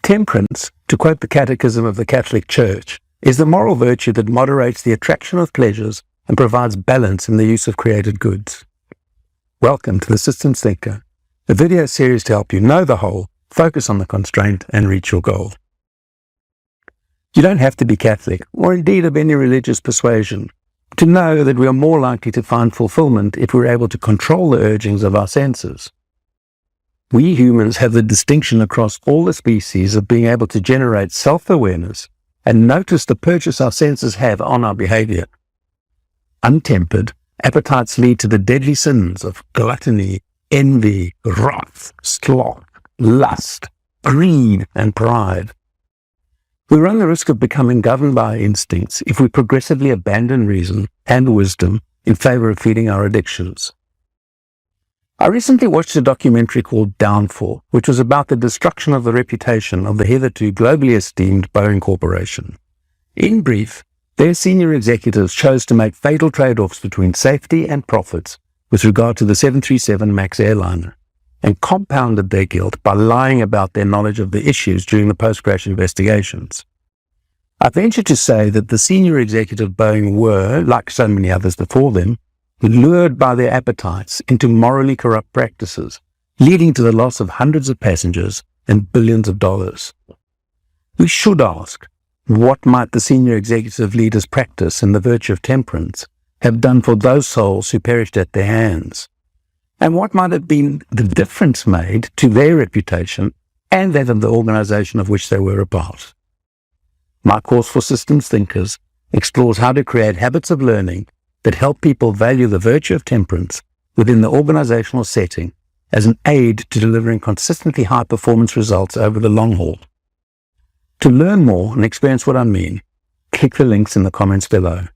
Temperance, to quote the Catechism of the Catholic Church, is the moral virtue that moderates the attraction of pleasures and provides balance in the use of created goods. Welcome to the Systems Thinker, a video series to help you know the whole, focus on the constraint, and reach your goal. You don't have to be Catholic, or indeed of any religious persuasion, to know that we are more likely to find fulfillment if we're able to control the urgings of our senses. We humans have the distinction across all the species of being able to generate self-awareness and notice the purchase our senses have on our behavior. Untempered, appetites lead to the deadly sins of gluttony, envy, wrath, sloth, lust, greed, and pride. We run the risk of becoming governed by our instincts if we progressively abandon reason and wisdom in favor of feeding our addictions. I recently watched a documentary called Downfall, which was about the destruction of the reputation of the hitherto globally esteemed Boeing Corporation. In brief, their senior executives chose to make fatal trade-offs between safety and profits with regard to the 737 MAX airliner, and compounded their guilt by lying about their knowledge of the issues during the post-crash investigations. I venture to say that the senior executive Boeing were, like so many others before them, lured by their appetites into morally corrupt practices, leading to the loss of hundreds of passengers and billions of dollars. We should ask, what might the senior executive leaders' practice in the virtue of temperance have done for those souls who perished at their hands? And what might have been the difference made to their reputation and that of the organization of which they were a part? My course for systems thinkers explores how to create habits of learning that help people value the virtue of temperance within the organizational setting as an aid to delivering consistently high performance results over the long haul. To learn more and experience what I mean, click the links in the comments below.